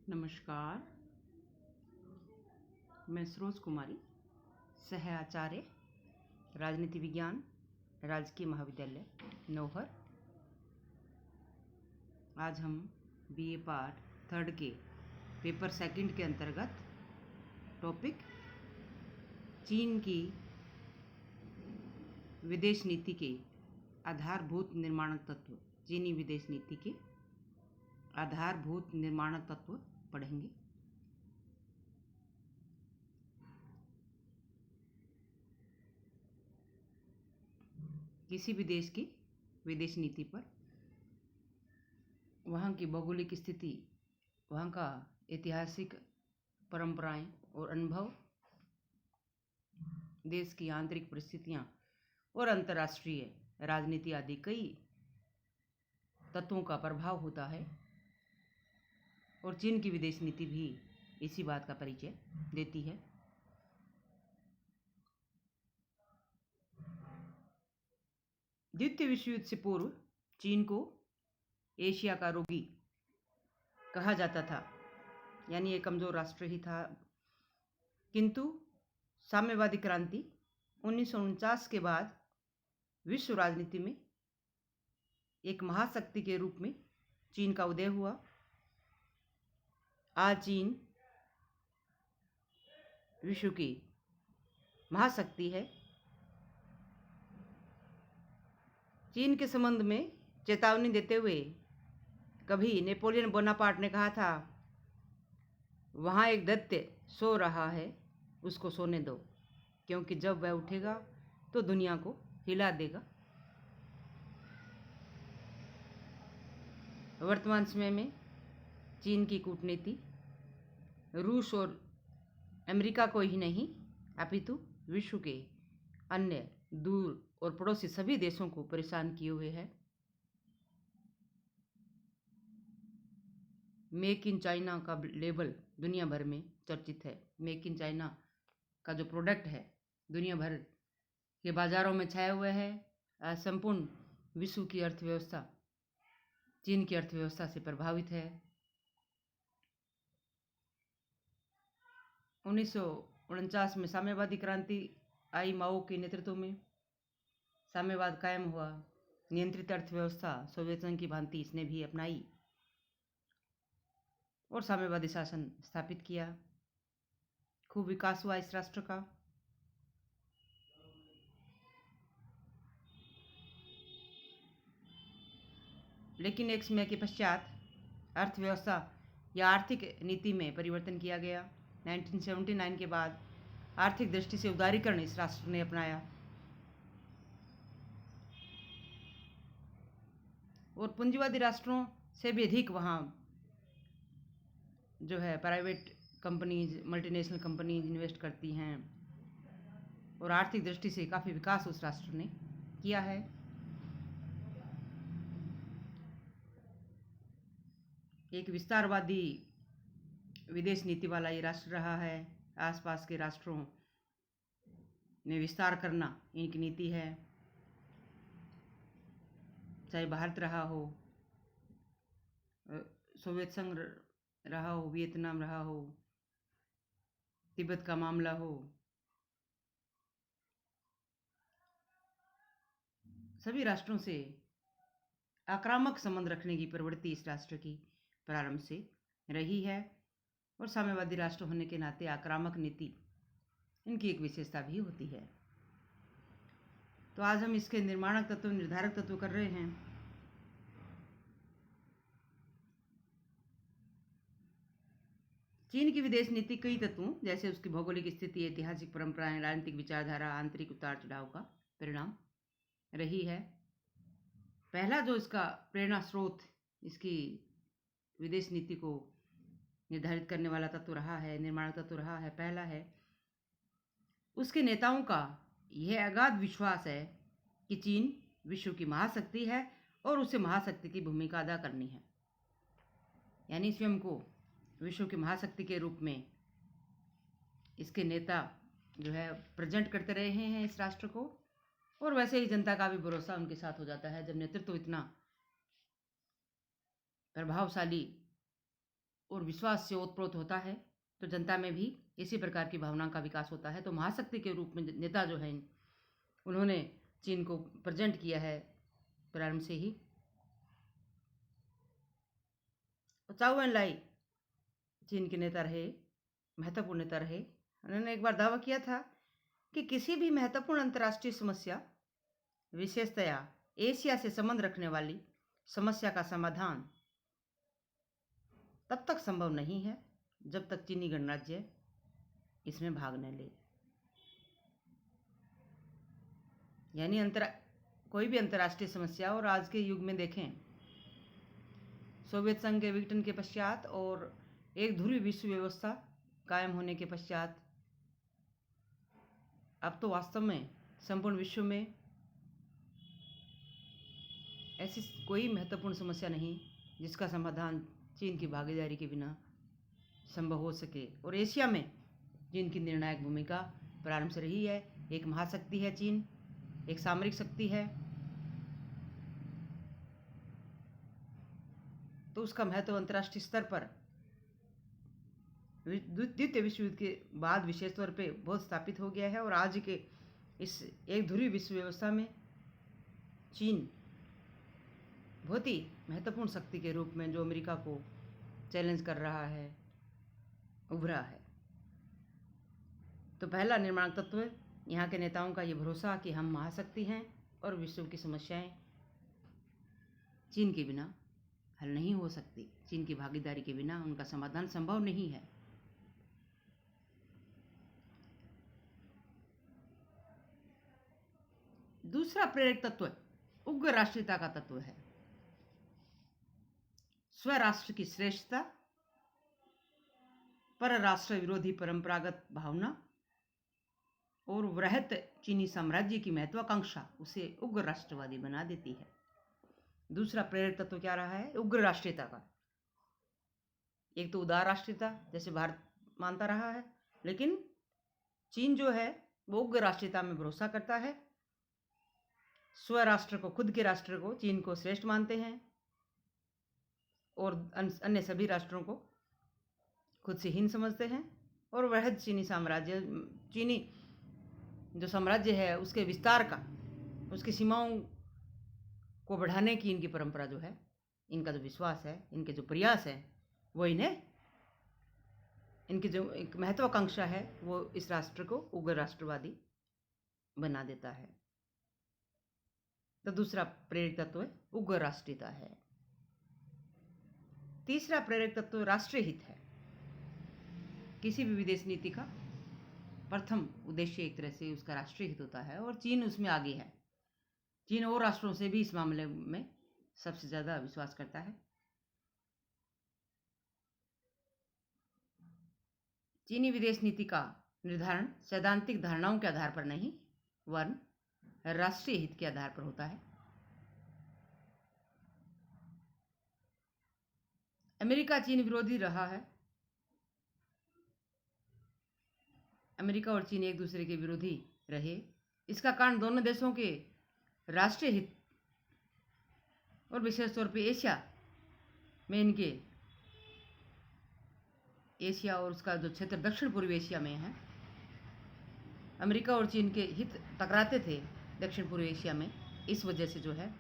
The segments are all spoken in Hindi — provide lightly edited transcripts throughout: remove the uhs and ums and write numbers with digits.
नमस्कार। मैं सरोज कुमारी, सह आचार्य, राजनीति विज्ञान, राजकीय महाविद्यालय नौहर। आज हम बीए पार्ट 3 के पेपर 2 के अंतर्गत टॉपिक चीन की विदेश नीति के आधारभूत निर्माण तत्व, चीनी विदेश नीति के आधारभूत निर्माण तत्व पढ़ेंगे। किसी भी देश की विदेश नीति पर वहाँ की भौगोलिक स्थिति, वहाँ का ऐतिहासिक परंपराएं और अनुभव, देश की आंतरिक परिस्थितियाँ और अंतर्राष्ट्रीय राजनीति आदि कई तत्वों का प्रभाव होता है। और चीन की विदेश नीति भी इसी बात का परिचय देती है। द्वितीय विश्व युद्ध से पूर्व चीन को एशिया का रोगी कहा जाता था, यानी एक कमजोर राष्ट्र ही था। किंतु साम्यवादी क्रांति 1949 के बाद विश्व राजनीति में एक महाशक्ति के रूप में चीन का उदय हुआ। आज चीन विश्व की महाशक्ति है। चीन के संबंध में चेतावनी देते हुए कभी नेपोलियन बोनापार्ट ने कहा था, वहाँ एक दैत्य सो रहा है, उसको सोने दो, क्योंकि जब वह उठेगा तो दुनिया को हिला देगा। वर्तमान समय में चीन की कूटनीति रूस और अमेरिका को ही नहीं, अपितु विश्व के अन्य दूर और पड़ोसी सभी देशों को परेशान किए हुए है। मेक इन चाइना का लेबल दुनिया भर में चर्चित है। मेक इन चाइना का जो प्रोडक्ट है दुनिया भर के बाजारों में छाया हुआ है। संपूर्ण विश्व की अर्थव्यवस्था चीन की अर्थव्यवस्था से प्रभावित है। 1949 में साम्यवादी क्रांति आई, माओ के नेतृत्व में साम्यवाद कायम हुआ। नियंत्रित अर्थव्यवस्था सोवियत संघ की भांति इसने भी अपनाई और साम्यवादी शासन स्थापित किया। खूब विकास हुआ इस राष्ट्र का। लेकिन एक समय के पश्चात अर्थव्यवस्था या आर्थिक नीति में परिवर्तन किया गया। 1979 के बाद आर्थिक दृष्टि से उदारीकरण इस राष्ट्र ने अपनाया और पूंजीवादी राष्ट्रों से भी अधिक वहाँ जो है private companies, multinational companies invest करती हैं और आर्थिक दृष्टि से काफ़ी विकास उस राष्ट्र ने किया है। एक विस्तारवादी विदेश नीति वाला ये राष्ट्र रहा है। आसपास के राष्ट्रों में विस्तार करना इनकी नीति है, चाहे भारत रहा हो, सोवियत संघ रहा हो, वियतनाम रहा हो, तिब्बत का मामला हो। सभी राष्ट्रों से आक्रामक संबंध रखने की प्रवृत्ति इस राष्ट्र की प्रारंभ से रही है और साम्यवादी राष्ट्र होने के नाते आक्रामक नीति इनकी एक विशेषता भी होती है। तो आज हम इसके निर्माणक तत्व, निर्धारक तत्व कर रहे हैं। चीन की विदेश नीति कई तत्वों जैसे उसकी भौगोलिक स्थिति, ऐतिहासिक परंपराएं, राजनीतिक विचारधारा, आंतरिक उतार चढ़ाव का परिणाम रही है। पहला जो इसका प्रेरणा स्रोत, इसकी विदेश नीति को निर्धारित करने वाला तत्व रहा है, निर्माण तत्व रहा है, पहला है उसके नेताओं का यह अगाध विश्वास है कि चीन विश्व की महाशक्ति है और उसे महाशक्ति की भूमिका अदा करनी है। यानी स्वयं को विश्व की महाशक्ति के रूप में इसके नेता जो है प्रेजेंट करते रहे हैं इस राष्ट्र को, और वैसे ही जनता का भी भरोसा उनके साथ हो जाता है जब नेतृत्व इतना प्रभावशाली और विश्वास से ओतप्रोत होता है तो जनता में भी इसी प्रकार की भावना का विकास होता है। तो महाशक्ति के रूप में नेता जो हैं उन्होंने चीन को प्रेजेंट किया है प्रारंभ से ही। चाउ एन लाई चीन के नेता रहे, महत्वपूर्ण नेता रहे। उन्होंने एक बार दावा किया था कि किसी भी महत्वपूर्ण अंतर्राष्ट्रीय समस्या, विशेषतया एशिया से संबंध रखने वाली समस्या का समाधान तब तक संभव नहीं है जब तक चीनी गणराज्य इसमें भाग न ले। यानी कोई भी अंतर्राष्ट्रीय समस्या, और आज के युग में देखें सोवियत संघ के विघटन के पश्चात और एक ध्रुवीय विश्व व्यवस्था कायम होने के पश्चात अब तो वास्तव में संपूर्ण विश्व में ऐसी कोई महत्वपूर्ण समस्या नहीं जिसका समाधान चीन की भागीदारी के बिना संभव हो सके। और एशिया में चीन की निर्णायक भूमिका प्रारंभ से रही है। एक महाशक्ति है चीन, एक सामरिक शक्ति है, तो उसका महत्व अंतर्राष्ट्रीय स्तर पर द्वितीय विश्व युद्ध के बाद विशेष तौर पे बहुत स्थापित हो गया है। और आज के इस एक ध्रुवीय विश्व व्यवस्था में चीन बहुत ही महत्वपूर्ण शक्ति के रूप में, जो अमेरिका को चैलेंज कर रहा है, उभरा है। तो पहला निर्माणक तत्व यहाँ के नेताओं का ये भरोसा कि हम महाशक्ति हैं और विश्व की समस्याएं चीन के बिना हल नहीं हो सकती, चीन की भागीदारी के बिना उनका समाधान संभव नहीं है। दूसरा प्रेरक तत्व उग्र राष्ट्रीयता का तत्व है। स्वराष्ट्र की श्रेष्ठता, परराष्ट्र विरोधी परंपरागत भावना और वृहत चीनी साम्राज्य की महत्वाकांक्षा उसे उग्र राष्ट्रवादी बना देती है। दूसरा प्रेरक तत्व क्या रहा है? उग्र राष्ट्रीयता का। एक तो उदार राष्ट्रीयता जैसे भारत मानता रहा है, लेकिन चीन जो है वो उग्र राष्ट्रीयता में भरोसा करता है। स्वराष्ट्र को, खुद के राष्ट्र को, चीन को श्रेष्ठ मानते हैं और अन्य सभी राष्ट्रों को खुद से हीन समझते हैं। और वृहद चीनी साम्राज्य, चीनी जो साम्राज्य है उसके विस्तार का, उसकी सीमाओं को बढ़ाने की इनकी परंपरा जो है, इनका जो विश्वास है, इनके जो प्रयास है, वो इन्हें, इनकी जो एक महत्वाकांक्षा है, वो इस राष्ट्र को उग्र राष्ट्रवादी बना देता है। तो दूसरा प्रेरक तत्व उग्र राष्ट्रीयता है। तीसरा प्रेरक तत्व राष्ट्रीय हित है। किसी भी विदेश नीति का प्रथम उद्देश्य एक तरह से उसका राष्ट्रीय हित होता है, और चीन उसमें आगे है। चीन और राष्ट्रों से भी इस मामले में सबसे ज्यादा विश्वास करता है। चीनी विदेश नीति का निर्धारण सैद्धांतिक धारणाओं के आधार पर नहीं, वरन राष्ट्रीय हित के आधार पर होता है। अमेरिका चीन विरोधी रहा है। अमेरिका और चीन एक दूसरे के विरोधी रहे। इसका कारण दोनों देशों के राष्ट्रीय हित और विशेष तौर पे एशिया में इनके, एशिया और उसका जो क्षेत्र दक्षिण पूर्वी एशिया में है, अमेरिका और चीन के हित टकराते थे दक्षिण पूर्वी एशिया में। इस वजह से जो है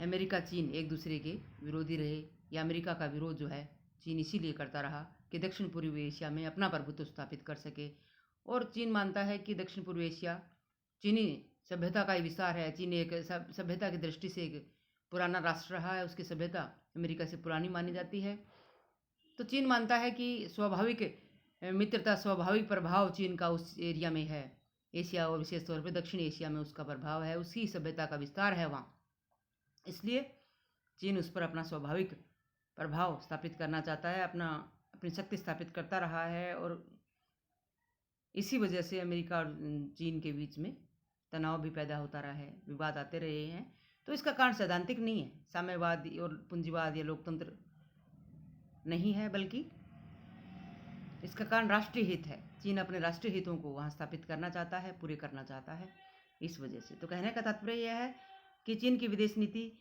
अमेरिका चीन एक दूसरे के विरोधी रहे, या अमेरिका का विरोध जो है चीन इसीलिए करता रहा कि दक्षिण पूर्वी एशिया में अपना प्रभुत्व स्थापित कर सके। और चीन मानता है कि दक्षिण पूर्वी एशिया चीनी सभ्यता का ही विस्तार है। चीन एक सभ्यता की दृष्टि से एक पुराना राष्ट्र रहा है, उसकी सभ्यता अमेरिका से पुरानी मानी जाती है। तो चीन मानता है कि स्वाभाविक मित्रता, स्वाभाविक प्रभाव चीन का उस एरिया में है, एशिया और विशेष तौर पर दक्षिण एशिया में उसका प्रभाव है, उसकी सभ्यता का विस्तार है वहाँ। इसलिए चीन उस पर अपना स्वाभाविक प्रभाव स्थापित करना चाहता है, अपनी शक्ति स्थापित करता रहा है। और इसी वजह से अमेरिका और चीन के बीच में तनाव भी पैदा होता रहा है, विवाद आते रहे हैं। तो इसका कारण सैद्धांतिक नहीं है, साम्यवाद और पूंजीवाद या लोकतंत्र नहीं है, बल्कि इसका कारण राष्ट्रीय हित है। चीन अपने राष्ट्रीय हितों को वहाँ स्थापित करना चाहता है, पूरे करना चाहता है, इस वजह से। तो कहने का तात्पर्य यह है कि चीन की विदेश नीति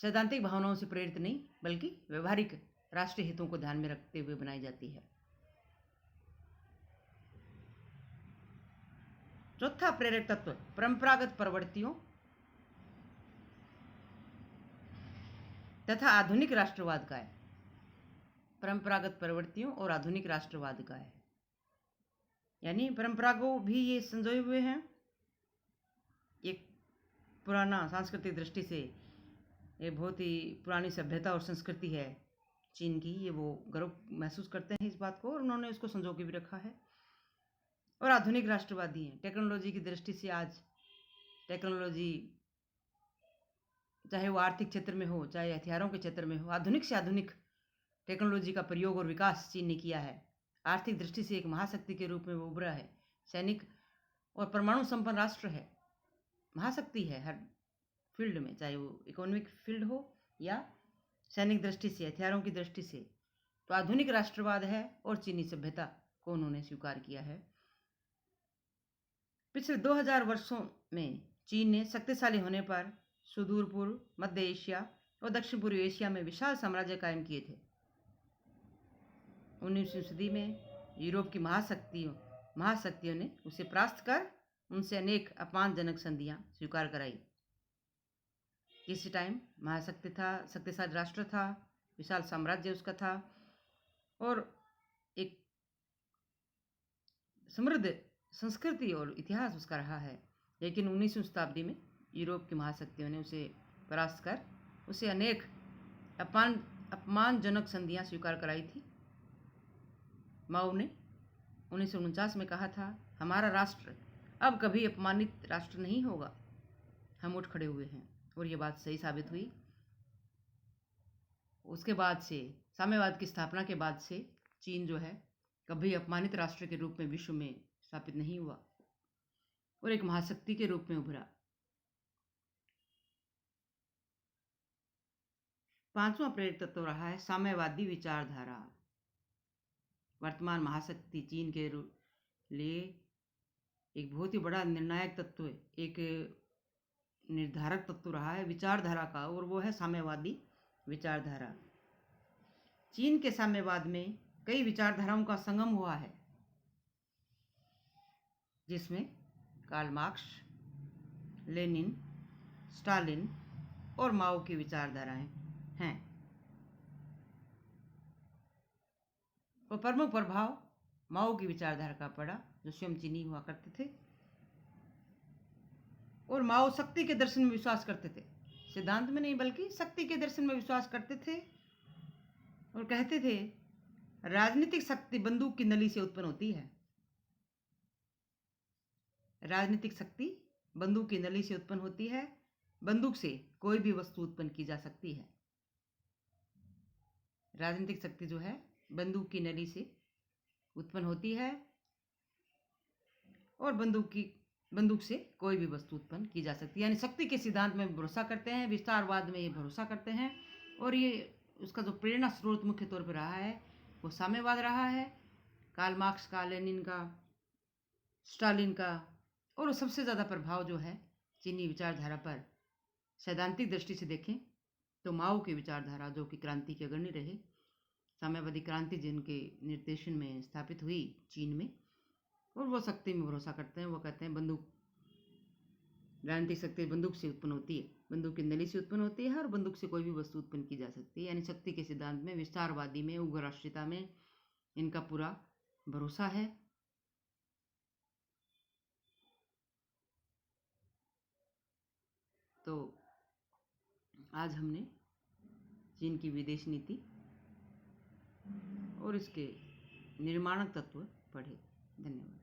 सैद्धांतिक भावनाओं से प्रेरित नहीं बल्कि व्यवहारिक राष्ट्रीय हितों को ध्यान में रखते हुए बनाई जाती है। चौथा प्रेरक तत्व परंपरागत प्रवृत्तियों तथा आधुनिक राष्ट्रवाद का है। परंपरागत प्रवृत्तियों और आधुनिक राष्ट्रवाद का है, यानी परंपरा को भी ये संजोए हुए हैं। एक पुराना सांस्कृतिक दृष्टि से ये बहुत ही पुरानी सभ्यता और संस्कृति है चीन की, ये वो गर्व महसूस करते हैं इस बात को, और उन्होंने इसको संजो के भी रखा है। और आधुनिक राष्ट्रवादी हैं। टेक्नोलॉजी की दृष्टि से आज टेक्नोलॉजी, चाहे वो आर्थिक क्षेत्र में हो चाहे हथियारों के क्षेत्र में हो, आधुनिक से आधुनिक टेक्नोलॉजी का प्रयोग और विकास चीन ने किया है। आर्थिक दृष्टि से एक महाशक्ति के रूप में वो उभरा है। सैनिक और परमाणु संपन्न राष्ट्र है, महाशक्ति है हर फील्ड में, चाहे वो इकोनॉमिक फील्ड हो या सैनिक दृष्टि से, हथियारों की दृष्टि से। तो आधुनिक राष्ट्रवाद है और चीनी सभ्यता को उन्होंने स्वीकार किया है। पिछले 2000 वर्षों में चीन ने शक्तिशाली होने पर सुदूर पूर्व, मध्य एशिया और दक्षिण पूर्व एशिया में विशाल साम्राज्य कायम किए थे। 19वीं सदी में यूरोप की महाशक्तियों ने उसे परास्त कर उनसे अनेक अपमानजनक संधियां स्वीकार कराई। किसी टाइम महाशक्ति था, शक्तिशाली राष्ट्र था, विशाल साम्राज्य उसका था और एक समृद्ध संस्कृति और इतिहास उसका रहा है। लेकिन 19वीं शताब्दी में यूरोप की महाशक्तियों ने उसे परास्त कर उसे अनेक अपमानजनक संधियां स्वीकार कराई थी। माओ ने 1949 में कहा था, हमारा राष्ट्र अब कभी अपमानित राष्ट्र नहीं होगा। हम उठ खड़े हुए हैं और ये बात सही साबित हुई। उसके बाद से, साम्यवाद की स्थापना के बाद से चीन जो है कभी अपमानित राष्ट्र के रूप में विश्व में स्थापित नहीं हुआ और एक महाशक्ति के रूप में उभरा। 5वां प्रेरक तत्व रहा है साम्यवादी विचारधारा। वर्तमान महाशक्ति चीन के लिए एक बहुत ही बड़ा निर्णायक तत्व, एक निर्धारक तत्व रहा है विचारधारा का, और वो है साम्यवादी विचारधारा। चीन के साम्यवाद में कई विचारधाराओं का संगम हुआ है, जिसमें कार्ल मार्क्स, लेनिन, स्टालिन और माओ की विचारधाराएं हैं। और प्रमुख प्रभाव माओ की विचारधारा का पड़ा, जो स्वयं चीनी हुआ करते थे। और माओ शक्ति के दर्शन में विश्वास करते थे, सिद्धांत में नहीं बल्कि शक्ति के दर्शन में विश्वास करते थे, और कहते थे राजनीतिक शक्ति बंदूक की नली से उत्पन्न होती है। राजनीतिक शक्ति बंदूक की नली से उत्पन्न होती है। बंदूक से कोई भी वस्तु उत्पन्न की जा सकती है। राजनीतिक शक्ति जो है बंदूक की नली से उत्पन्न होती है और बंदूक से कोई भी वस्तु उत्पन्न की जा सकती है। यानी शक्ति के सिद्धांत में भरोसा करते हैं, विस्तारवाद में ये भरोसा करते हैं, और ये उसका जो प्रेरणा स्रोत मुख्य तौर पर रहा है वो साम्यवाद रहा है। कार्ल मार्क्स का, लेनिन का, स्टालिन का, और सबसे ज़्यादा प्रभाव जो है चीनी विचारधारा पर सैद्धांतिक दृष्टि से देखें तो माओ की विचारधारा, जो कि क्रांति के अग्रणी रहे, साम्यवादी क्रांति जिनके निर्देशन में स्थापित हुई चीन में, और वो शक्ति में भरोसा करते हैं। वो कहते हैं बंदूक, राजनीतिक शक्ति बंदूक से उत्पन्न होती है, बंदूक की नली से उत्पन्न होती है, और बंदूक से कोई भी वस्तु उत्पन्न की जा सकती है। यानी शक्ति के सिद्धांत में, विस्तारवादी में, उग्र राष्ट्रीयता में इनका पूरा भरोसा है। तो आज हमने चीन की विदेश नीति और इसके निर्माणक तत्व पढ़े। धन्यवाद।